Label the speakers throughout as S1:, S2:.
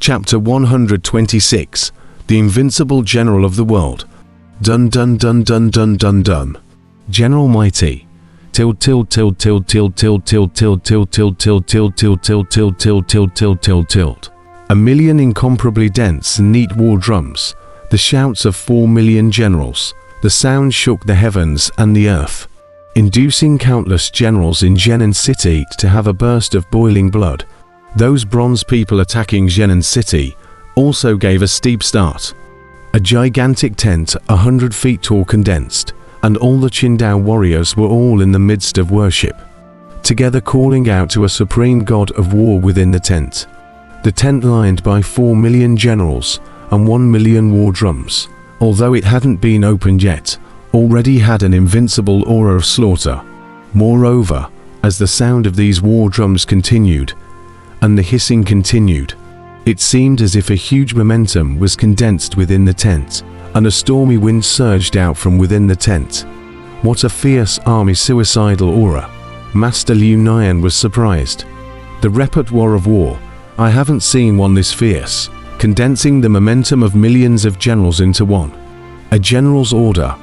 S1: Chapter 126. The Invincible General of the World. Dun dun dun dun dun dun dun. General Mighty. Tilt tilt tilt tilt tilt tilt tilt tilt tilt tilt tilt tilt tilt tilt tilt tilt tilt tilt tilt tilt. A million incomparably dense and neat war drums. The shouts of 4 million generals. The sound shook the heavens and the earth, inducing countless generals in Zhenan City to have a burst of boiling blood. Those bronze people attacking Zhenan City also gave a steep start. A gigantic tent 100 feet tall condensed, and all the Qingdao warriors were all in the midst of worship, together calling out to a supreme god of war within the tent. The tent lined by 4 million generals and 1 million war drums, although it hadn't been opened yet, already had an invincible aura of slaughter. Moreover, as the sound of these war drums continued, and the hissing continued, it seemed as if a huge momentum was condensed within the tent, and a stormy wind surged out from within the tent. What a fierce army suicidal aura! Master Liu Nian was surprised. The repertoire of war, I haven't seen one this fierce, condensing the momentum of millions of generals into one. A general's order.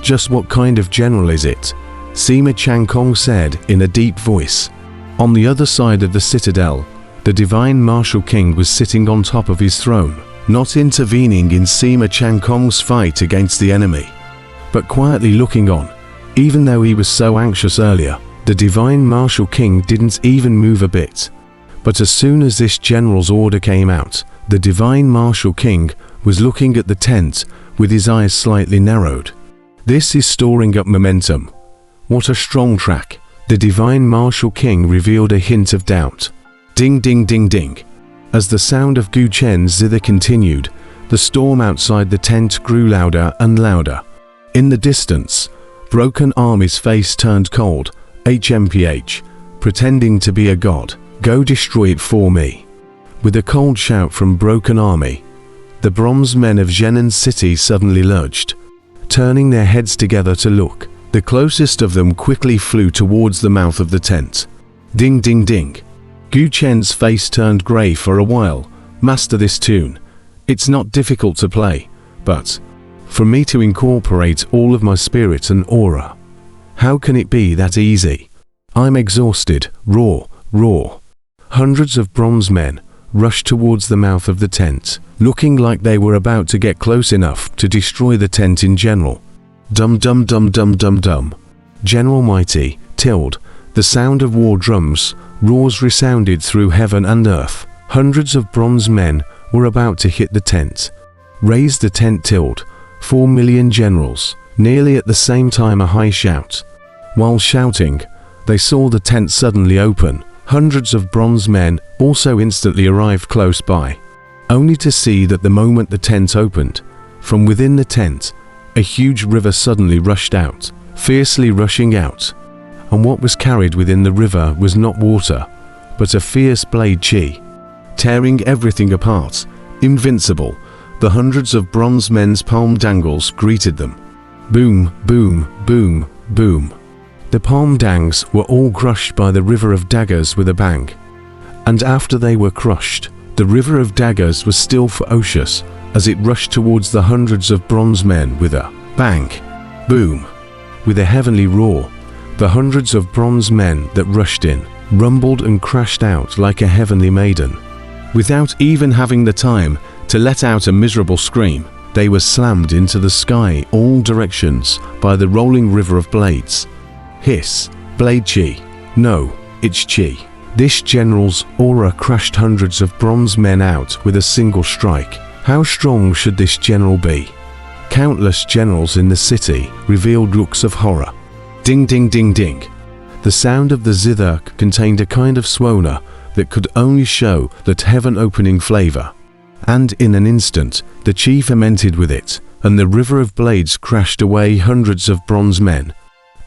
S1: Just what kind of general is it? Sima Changkong said in a deep voice. On the other side of the citadel, the divine martial king was sitting on top of his throne, not intervening in Sima Changkong's fight against the enemy, but quietly looking on. Even though he was so anxious earlier, the divine martial king didn't even move a bit. But as soon as this general's order came out, the divine martial king was looking at the tent with his eyes slightly narrowed. This is storing up momentum. What a strong track. The divine martial king revealed a hint of doubt. Ding ding ding ding. As the sound of Gu Chen's zither continued, the storm outside the tent grew louder and louder. In the distance, Broken Army's face turned cold. HMPH, pretending to be a god, go destroy it for me. With a cold shout from Broken Army, the bronze men of Zhenan City suddenly lurched, turning their heads together to look. The closest of them quickly flew towards the mouth of the tent. Ding ding ding. Gu Chen's face turned grey for a while. Master this tune. It's not difficult to play, but for me to incorporate all of my spirit and aura, how can it be that easy? I'm exhausted. Roar, roar. Hundreds of bronze men rushed towards the mouth of the tent, looking like they were about to get close enough to destroy the tent in general. Dum dum dum dum dum dum. General Mighty, Tilde, the sound of war drums, roars resounded through heaven and earth. Hundreds of bronze men were about to hit the tent. Raise the tent Tilde. 4 million generals. Nearly at the same time a high shout. While shouting, they saw the tent suddenly open. Hundreds of bronze men also instantly arrived close by, only to see that the moment the tent opened, from within the tent, a huge river suddenly rushed out, fiercely rushing out. And what was carried within the river was not water, but a fierce blade chi, tearing everything apart. Invincible, the hundreds of bronze men's palm dangles greeted them. Boom, boom, boom, boom. The palm dangs were all crushed by the river of daggers with a bang. And after they were crushed, the river of daggers was still ferocious as it rushed towards the hundreds of bronze men with a bang, boom. With a heavenly roar, the hundreds of bronze men that rushed in rumbled and crashed out like a heavenly maiden. Without even having the time to let out a miserable scream, they were slammed into the sky all directions by the rolling river of blades. Hiss, blade chi. No, it's chi. This general's aura crashed hundreds of bronze men out with a single strike. How strong should this general be? Countless generals in the city revealed looks of horror. Ding ding ding ding. The sound of the zither contained a kind of swoner that could only show that heaven-opening flavor. And in an instant, the chi fermented with it, and the river of blades crashed away hundreds of bronze men,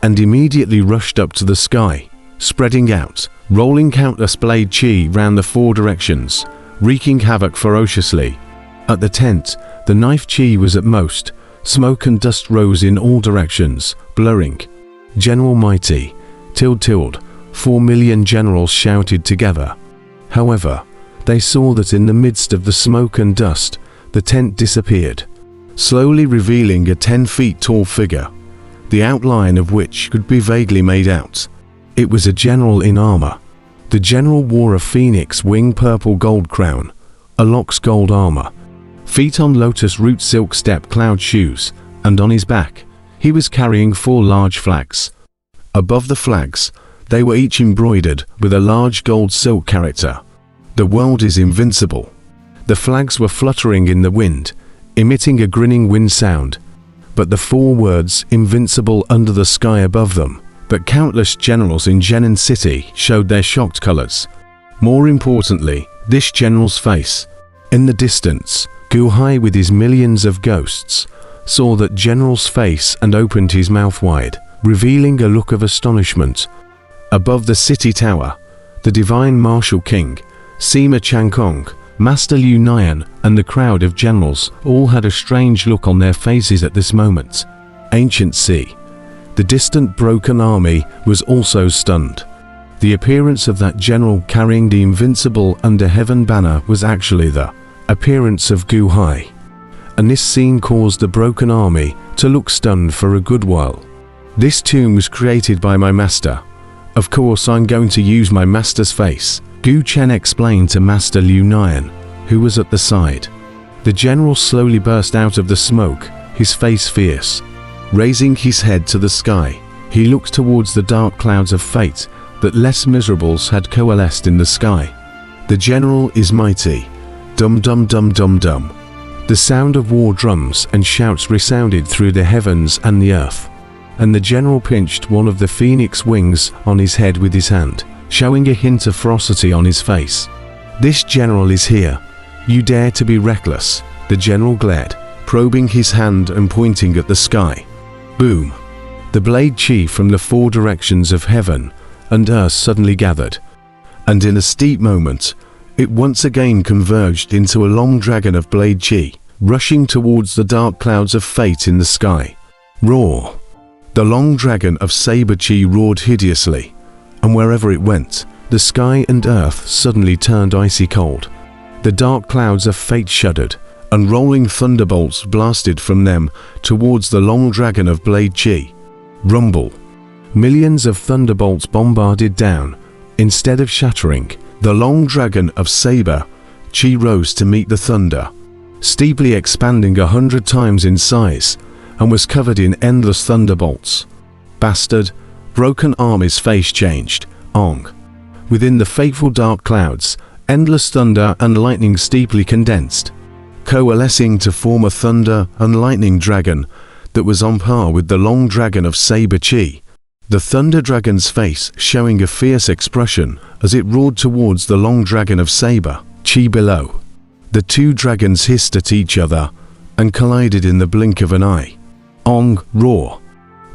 S1: and immediately rushed up to the sky, spreading out, rolling countless blade chi round the 4 directions, wreaking havoc ferociously. At the tent, the knife chi was at most. Smoke and dust rose in all directions, blurring. General Mighty, Tilde, 4 million generals shouted together. However, They saw that in the midst of the smoke and dust, the tent disappeared, slowly revealing a 10 feet tall figure, the outline of which could be vaguely made out. It was a general in armor. The general wore a phoenix wing purple gold crown, a lox gold armor, feet on lotus root silk step cloud shoes, and on his back, he was carrying 4 large flags. Above the flags, they were each embroidered with a large gold silk character. The world is invincible. The flags were fluttering in the wind, emitting a grinning wind sound, but the 4 words invincible under the sky above them. But countless generals in Genin City showed their shocked colors. More importantly, this general's face. In the distance, Guhai with his millions of ghosts saw that general's face and opened his mouth wide, revealing a look of astonishment. Above the city tower, the divine martial king, Sima Changkong, Master Liu Nian, and the crowd of generals all had a strange look on their faces at this moment. Ancient Sea. The distant broken army was also stunned. The appearance of that general carrying the invincible under heaven banner was actually the appearance of Guhai. And this scene caused the broken army to look stunned for a good while. This tomb was created by my master. Of course I'm going to use my master's face, Gu Chen explained to Master Liu Nian, who was at the side. The general slowly burst out of the smoke, his face fierce. Raising his head to the sky, he looked towards the dark clouds of fate that less miserables had coalesced in the sky. The general is mighty. Dum dum dum dum dum. The sound of war drums and shouts resounded through the heavens and the earth, and the general pinched one of the phoenix wings on his head with his hand, showing a hint of ferocity on his face. This general is here. You dare to be reckless? The general glared, probing his hand and pointing at the sky. Boom! The blade chi from the 4 directions of heaven and earth suddenly gathered, and in a steep moment, it once again converged into a long dragon of blade chi, rushing towards the dark clouds of fate in the sky. Roar! The long dragon of saber chi roared hideously, and wherever it went, the sky and earth suddenly turned icy cold. The dark clouds of fate shuddered, and rolling thunderbolts blasted from them towards the long dragon of blade chi. Rumble! Millions of thunderbolts bombarded down. Instead of shattering, the long dragon of saber chi rose to meet the thunder, steeply expanding 100 times in size, and was covered in endless thunderbolts. Bastard! Broken army's face changed. Ong! Within the fateful dark clouds, endless thunder and lightning steeply condensed, coalescing to form a thunder and lightning dragon that was on par with the long dragon of saber chi. The thunder dragon's face showing a fierce expression as it roared towards the long dragon of saber chi below. The 2 dragons hissed at each other and collided in the blink of an eye. Ong! Roar!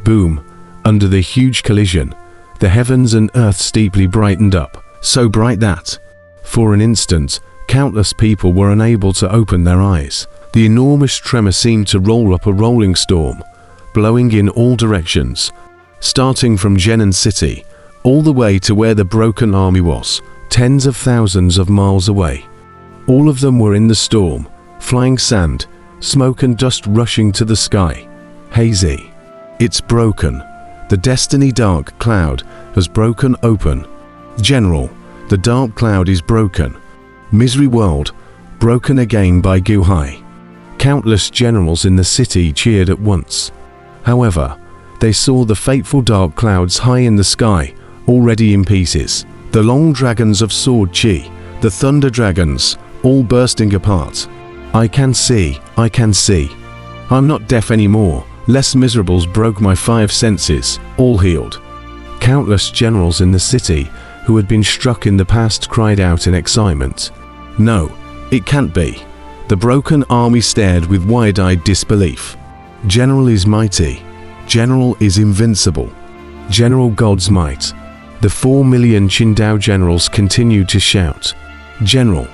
S1: Boom! Under the huge collision, the heavens and earth steeply brightened up, so bright that, for an instant, countless people were unable to open their eyes. The enormous tremor seemed to roll up a rolling storm, blowing in all directions, starting from Genin City, all the way to where the broken army was, tens of thousands of miles away. All of them were in the storm, flying sand, smoke and dust rushing to the sky. Hazy. It's broken. The destiny dark cloud has broken open. General, the dark cloud is broken. Misery world, broken again by Guhai. Countless generals in the city cheered at once. However, they saw the fateful dark clouds high in the sky, already in pieces. The long dragons of sword chi, the thunder dragons, all bursting apart. I can see. I'm not deaf anymore. Less miserables broke my 5 senses, all healed. Countless generals in the city who had been struck in the past cried out in excitement. No, it can't be. The broken army stared with wide-eyed disbelief. General is mighty. General is invincible. General God's might. The 4 million Qingdao generals continued to shout. General,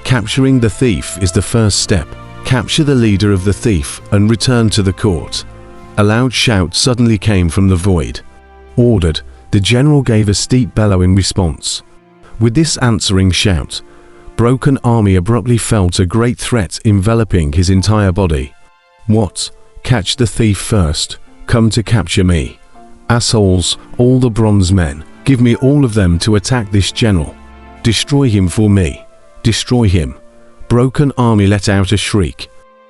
S1: capturing the thief is the first step. Capture the leader of the thief and return to the court. A loud shout suddenly came from the void. Ordered, the general gave a steep bellow in response. With this answering shout, broken army abruptly felt a great threat enveloping his entire body. What? Catch the thief first. Come to capture me. Assholes, all the bronze men. Give me all of them to attack this general. Destroy him for me. Destroy him. Broken army let out a shriek.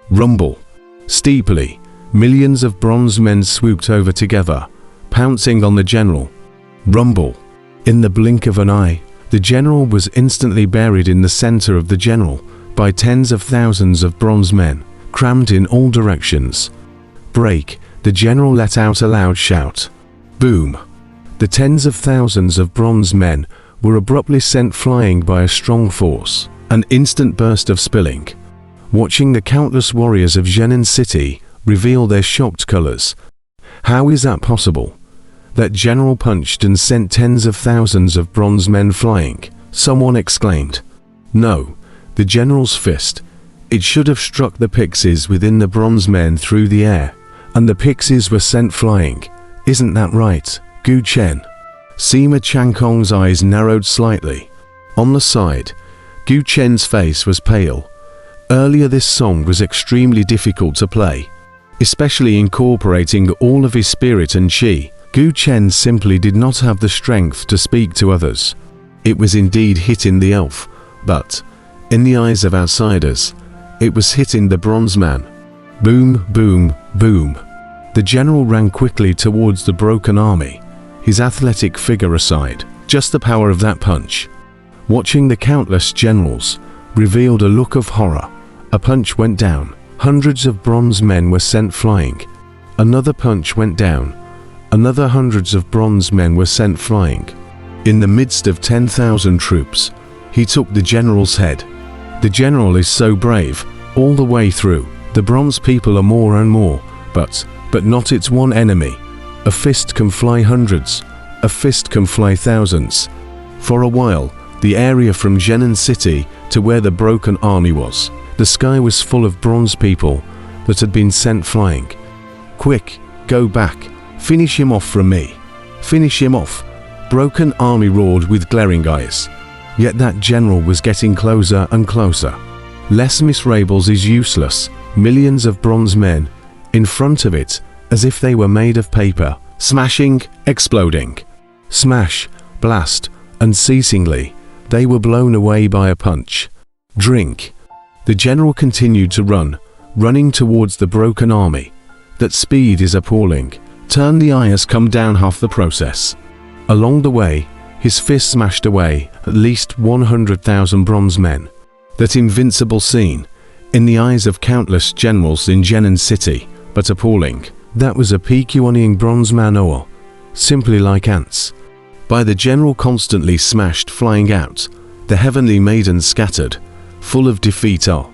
S1: Rumble. Steeply, millions of bronze men swooped over together, pouncing on the general. Rumble. In the blink of an eye, the general was instantly buried in the center of the general by tens of thousands of bronze men, crammed in all directions. Break. The general let out a loud shout. Boom. The tens of thousands of bronze men were abruptly sent flying by a strong force. An instant burst of spilling. Watching the countless warriors of Zhenin City reveal their shocked colors. How is that possible? That general punched and sent tens of thousands of bronze men flying, someone exclaimed. No, the general's fist. It should have struck the pixies within the bronze men through the air, and the pixies were sent flying. Isn't that right, Gu Chen? Sima Changkong's eyes narrowed slightly. On the side, Gu Chen's face was pale. Earlier this song was extremely difficult to play, especially incorporating all of his spirit and qi. Gu Chen simply did not have the strength to speak to others. It was indeed hitting the elf, but, in the eyes of outsiders, it was hitting the bronze man. Boom, boom, boom. The general ran quickly towards the broken army, his athletic figure aside. Just the power of that punch. Watching the countless generals revealed a look of horror. A punch went down. Hundreds of bronze men were sent flying. Another punch went down. Another hundreds of bronze men were sent flying. In the midst of 10,000 troops, he took the general's head. The general is so brave, all the way through. The bronze people are more and more, but not its one enemy. A fist can fly hundreds. A fist can fly thousands. For a while, the area from Zhenin City to where the broken army was, the sky was full of bronze people that had been sent flying. Quick, go back. Finish him off from me. Finish him off. Broken army roared with glaring eyes. Yet that general was getting closer and closer. Less misrables is useless. Millions of bronze men in front of it, as if they were made of paper, smashing, exploding. Smash, blast, unceasingly, they were blown away by a punch. Drink. The general continued to run, running towards the broken army. That speed is appalling. Turn the eye has come down half the process. Along the way, his fist smashed away at least 100,000 bronze men. That invincible scene, in the eyes of countless generals in Zhenin City, but appalling. That was a peculiar bronze man or simply like ants. By the general constantly smashed flying out, the heavenly maidens scattered, full of defeat are.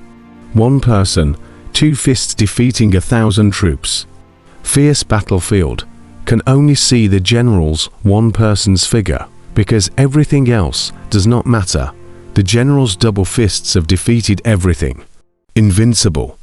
S1: One person, two fists defeating 1,000 troops. Fierce battlefield, can only see the general's one person's figure, because everything else does not matter. The general's double fists have defeated everything. Invincible.